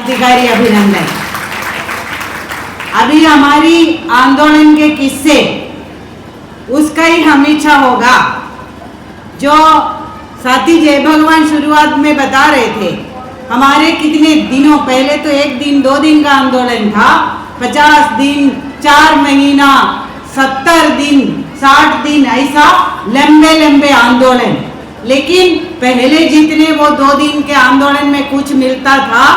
क्रांतिकारी अभिनंदन। अभी हमारी आंदोलन के किस्से उसका ही हमेशा होगा जो साथी जय भगवान शुरुआत में बता रहे थे। हमारे कितने दिनों पहले तो 1 दिन 2 दिन का आंदोलन था, 50 दिन, 4 महीना, 70 दिन, 60 दिन, ऐसा लंबे लंबे आंदोलन। लेकिन पहले जितने वो 2 दिन के आंदोलन में कुछ मिलता था,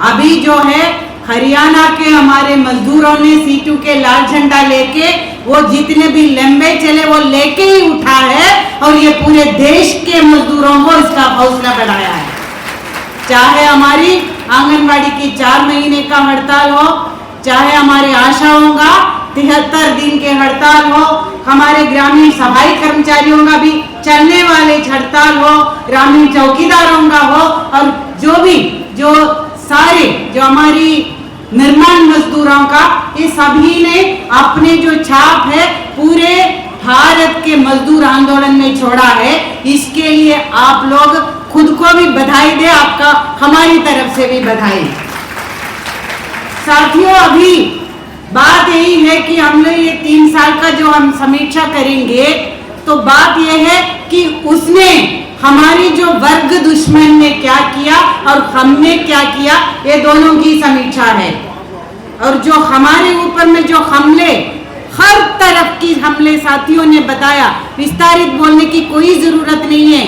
अभी जो है हरियाणा के हमारे मजदूरों ने सीटू के लाल झंडा लेके वो जितने भी लंबे चले वो लेके ही उठा है और ये पूरे देश के मजदूरों को इसका हौसला बढ़ाया है। चाहे हमारी आंगनबाड़ी की 4 महीने का हड़ताल हो, चाहे हमारे आशाओं का 73 दिन के हड़ताल हो, हमारे ग्रामीण सफाई कर्मचारियों का भी चलने वाले हड़ताल हो, ग्रामीण चौकीदारों का हो, और जो सारे जो हमारी निर्माण मजदूरों का, ये सभी ने अपने जो छाप है पूरे भारत के मजदूर आंदोलन में छोड़ा है। इसके लिए आप लोग खुद को भी बधाई दे, आपका हमारी तरफ से भी बधाई। साथियों, अभी बात यही है कि हम लोग ये 3 साल का जो हम समीक्षा करेंगे, तो बात यह है कि उसने हमारी जो वर्ग दुश्मन ने क्या किया और हमने क्या किया, ये दोनों की समीक्षा है। और जो हमारे ऊपर में जो हमले, हर तरफ की हमले साथियों ने बताया, विस्तारित बोलने की कोई जरूरत नहीं है।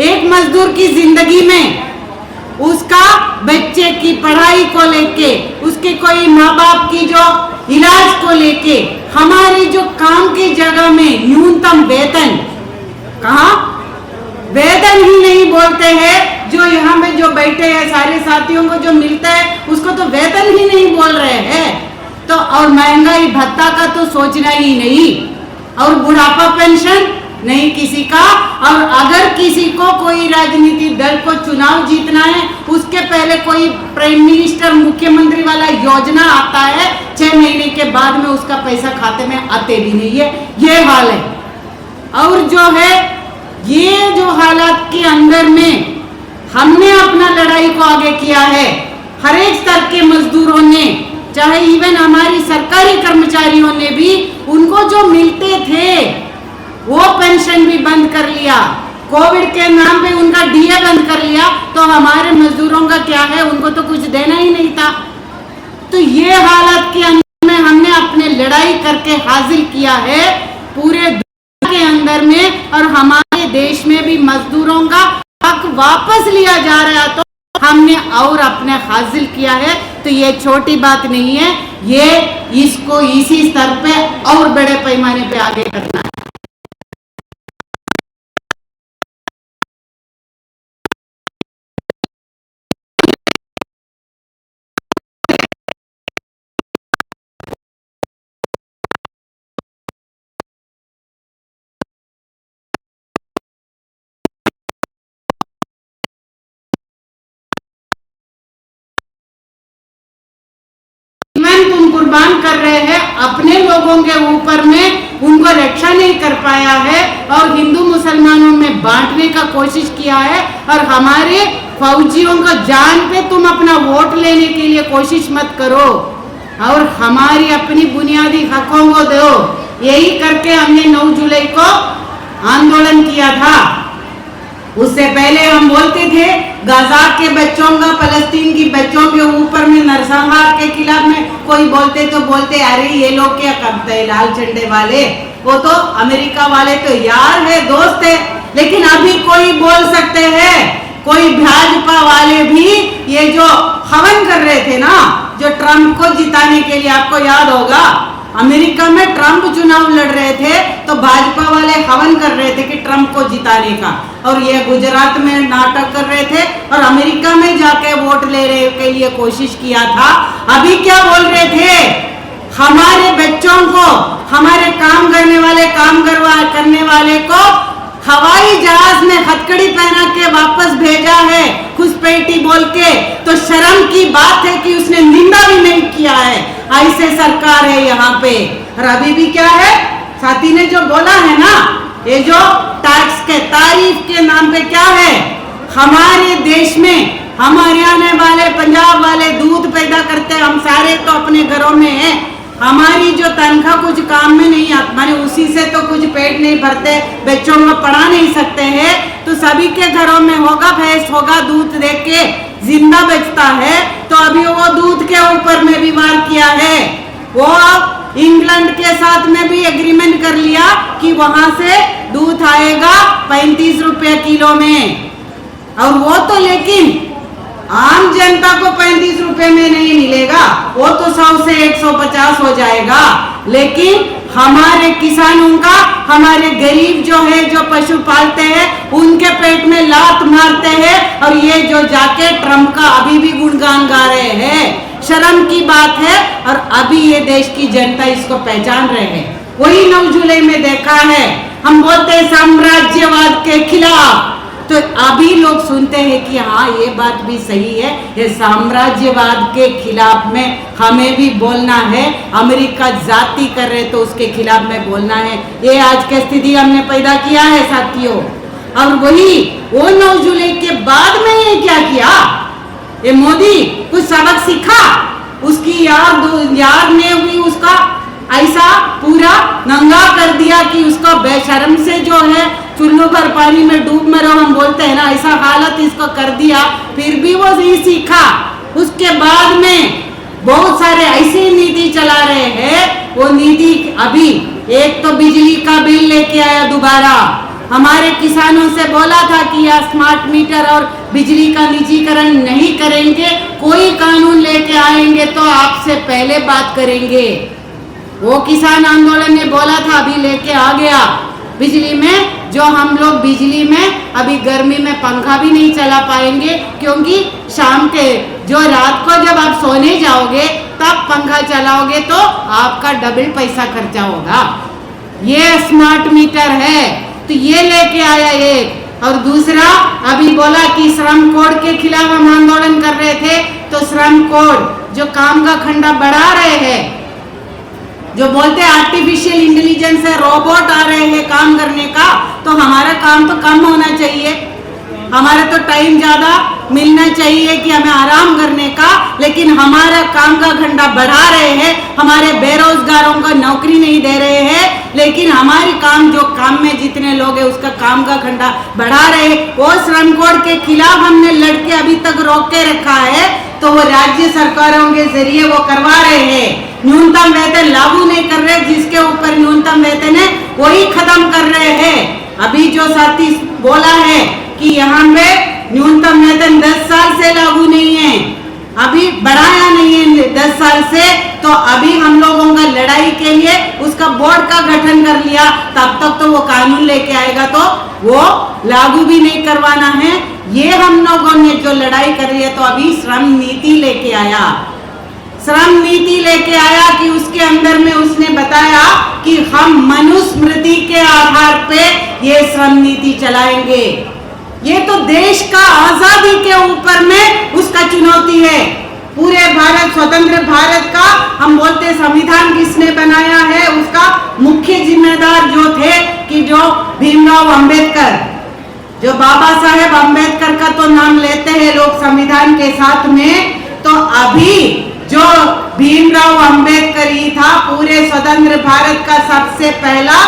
एक मजदूर की जिंदगी में उसका बच्चे की पढ़ाई को लेके, उसके कोई माँ बाप की जो इलाज को लेके, हमारी जो काम की जगह में न्यूनतम वेतन, कहाँ वेतन ही नहीं बोलते हैं, जो यहाँ में जो बैठे हैं सारे साथियों को जो मिलता है उसको तो वेतन ही नहीं बोल रहे हैं। तो और महंगाई भत्ता का तो सोचना ही नहीं, और बुढ़ापा पेंशन नहीं किसी का। और अगर किसी को कोई राजनीतिक दल को चुनाव जीतना है, उसके पहले कोई प्राइम मिनिस्टर मुख्यमंत्री वाला योजना आता है, 6 महीने के बाद में उसका पैसा खाते में आते भी नहीं है। ये हाल है। और जो है ये जो हालात के अंदर में हमने अपना लड़ाई को आगे किया है, हर एक स्तर के मजदूरों ने, चाहे इवन हमारी सरकारी कर्मचारियों ने भी, उनको जो मिलते थे वो पेंशन भी बंद कर लिया, कोविड के नाम पे उनका डीए बंद कर लिया। तो हमारे मजदूरों का क्या है, उनको तो कुछ देना ही नहीं था। तो ये हालत के अंदर में हमने अपने लड़ाई करके हासिल किया है पूरे दुनिया के अंदर में, और हमारे देश में भी मजदूरों का हक वापस लिया जा रहा, तो हमने और अपने हासिल किया है। तो ये छोटी बात नहीं है, ये इसको इसी स्तर पे और बड़े पैमाने पे आगे करना है। तुम कुर्बान कर रहे हैं अपने लोगों के ऊपर में, उनको रक्षा नहीं कर पाया है और हिंदू मुसलमानों में बांटने का कोशिश किया है। और हमारे फौजियों का जान पे तुम अपना वोट लेने के लिए कोशिश मत करो, और हमारी अपनी बुनियादी हकों को दो। यही करके हमने 9 जुलाई को आंदोलन किया था। उससे पहले हम बोलते थे गाजा के बच्चों का, फलस्तीन की बच्चों के ऊपर में नरसंहार के खिलाफ में कोई बोलते तो बोलते, अरे ये लोग क्या करते हैं लाल झंडे वाले, वो तो अमेरिका वाले तो यार है, दोस्त है। लेकिन अभी कोई बोल सकते हैं, कोई भाजपा वाले भी ये जो हवन कर रहे थे ना, जो ट्रंप को जिताने के लिए, आपको याद होगा अमेरिका में ट्रंप चुनाव लड़ रहे थे तो भाजपा वाले हवन कर रहे थे कि ट्रंप को जिताने का, और ये गुजरात में नाटक कर रहे थे और अमेरिका में जाके वोट लेने के लिए कोशिश किया था। अभी क्या बोल रहे थे, हमारे बच्चों को, हमारे काम करने वाले को हवाई जहाज में हथकड़ी पहना के वापस भेजा है, घुसपैठी बोल के। तो शर्म की बात है कि उसने निंदा भी नहीं किया है। ऐसे सरकार है यहाँ पे। और अभी भी क्या है, साथी ने जो बोला है ना, ये जो टैक्स के तारीफ के नाम पे क्या है, हमारे देश में हमारे आने वाले पंजाब वाले दूध पैदा करते हैं, हम सारे तो अपने घरों में हैं, हमारी जो तनख्वाह कुछ काम में नहीं आती, माने उसी से तो कुछ पेट नहीं भरते, बच्चों को पढ़ा नहीं सकते हैं, तो सभी के घरों में होगा, भैंस होगा, दूध दे के जिंदा बचता है। तो अभी वो दूध के ऊपर में भी वार किया है, वो अब इंग्लैंड के साथ में भी एग्रीमेंट कर लिया कि वहां से दूध आएगा 35 रुपए किलो में, और वो तो लेकिन आम जनता को 35 रुपए में नहीं मिलेगा, वो तो 100 से 150 हो जाएगा। लेकिन हमारे किसानों का, हमारे गरीब जो है, जो पशु पालते हैं, उनके पेट में लात मारते हैं, और ये जो जाके ट्रम्प का अभी भी गुणगान गा रहे हैं, शर्म की बात है। और अभी ये देश की जनता इसको पहचान रहे हैं। वही 9 जुलाई में देखा है, हम बोलते हैं साम्राज्यवाद के खिलाफ, तो अभी लोग सुनते हैं कि हाँ ये बात भी सही है, ये साम्राज्यवाद के खिलाफ में हमें भी बोलना है, अमेरिका जाति कर रहे तो उसके खिलाफ में बोलना है। ये आज की स्थिति हमने पैदा किया है साथियों। और वही वो 9 जुलाई के बाद में ये क्या किया, ये मोदी कुछ सबक सीखा, उसकी यार ने भी उसका ऐसा पूरा नंगा कर दिया कि उसका बेशर्म से जो है चुल्लू भर पानी में डूब मरो, हम बोलते हैं ना, ऐसा हालत इसको कर दिया। फिर भी वो नहीं सीखा। उसके बाद में बहुत सारे ऐसी नीति चला रहे हैं, वो नीति अभी एक तो बिजली का बिल लेके आया दोबारा, हमारे किसानों से बोला था कि यह स्मार्ट मीटर और बिजली का निजीकरण नहीं करेंगे, कोई कानून लेके आएंगे तो आपसे पहले बात करेंगे। वो किसान आंदोलन ने बोला था, अभी लेके आ गया। बिजली में जो हम लोग बिजली में अभी गर्मी में पंखा भी नहीं चला पाएंगे, क्योंकि शाम के जो रात को जब आप सोने जाओगे तब पंखा चलाओगे तो आपका डबल पैसा खर्चा होगा। ये स्मार्ट मीटर है, तो ये लेके आया एक। और दूसरा अभी बोला कि श्रम कोड के खिलाफ हम आंदोलन कर रहे थे, तो श्रम कोड जो काम का खंडा बढ़ा रहे हैं, जो बोलते हैं आर्टिफिशियल इंटेलिजेंस है, रोबोट आ रहे हैं काम करने का, तो हमारा काम तो कम होना चाहिए, हमारा तो टाइम ज्यादा मिलना चाहिए कि हमें आराम करने का, लेकिन हमारा काम का घंटा बढ़ा रहे हैं, हमारे बेरोजगारों को नौकरी नहीं दे रहे हैं, लेकिन हमारी काम जो काम में जितने लोग हैं उसका काम का घंटा बढ़ा रहे हैं। वो श्रम कोड के खिलाफ हमने लड़के अभी तक रोक के रखा है, तो वो राज्य सरकारों के जरिए वो करवा रहे हैं। न्यूनतम वेतन लागू नहीं कर रहे, जिसके ऊपर न्यूनतम वेतन है वही खत्म कर रहे हैं। अभी जो साथी बोला है कि यहाँ पे न्यूनतम वेतन 10 साल से लागू नहीं है, अभी बढ़ाया नहीं है 10 साल से, तो अभी हम लोगों का लड़ाई के लिए उसका बोर्ड का गठन कर लिया, तब तक तो वो कानून लेके आएगा तो वो लागू भी नहीं करवाना है। ये हम लोगों ने जो लड़ाई कर रही है, तो अभी श्रम नीति लेके आया, श्रम नीति लेके आया कि उसके अंदर में उसने बताया कि हम मनुस्मृति के आधार पे ये श्रम नीति चलाएंगे। ये तो देश का आजादी के ऊपर में उसका चुनौती है। पूरे भारत, स्वतंत्र भारत का हम बोलते हैं संविधान किसने बनाया है, उसका मुख्य जिम्मेदार जो थे कि जो भीमराव अंबेडकर, जो बाबा साहेब अंबेडकर का तो नाम लेते हैं लोग संविधान के साथ में, तो अभी जो भीमराव अंबेडकर ही था पूरे स्वतंत्र भारत का सबसे पहला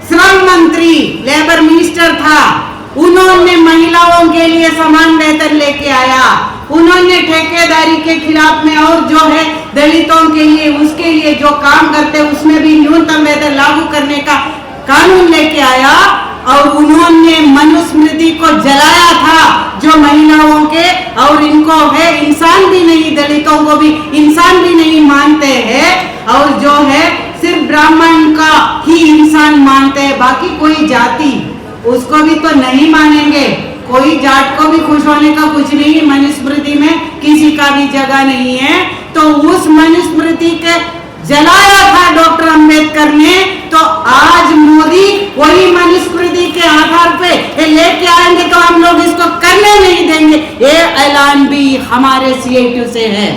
श्रम मंत्री, लेबर मिनिस्टर था। उन्होंने महिलाओं के लिए समान वेतन लेके आया, उन्होंने ठेकेदारी के खिलाफ में और जो है दलितों के लिए, उसके लिए जो काम करते उसमें भी न्यूनतम वेतन लागू करने का कानून लेके आया। और उन्होंने मनुस्मृति को जलाया था, जो महिलाओं के और इनको है इंसान भी नहीं, दलितों को भी इंसान भी नहीं मानते हैं, और जो है सिर्फ ब्राह्मण का ही इंसान मानते हैं, बाकी कोई जाति उसको भी तो नहीं मानेंगे। कोई जाट को भी खुश होने का कुछ नहीं, मनुस्मृति में किसी का भी जगह नहीं है। तो उस मनुस्मृति के जलाया था डॉक्टर अंबेडकर ने, तो आज मोदी वही मनुस्मृति के आधार पे लेके आएंगे, तो हम लोग इसको करने नहीं देंगे। ये ऐलान भी हमारे CITU से है।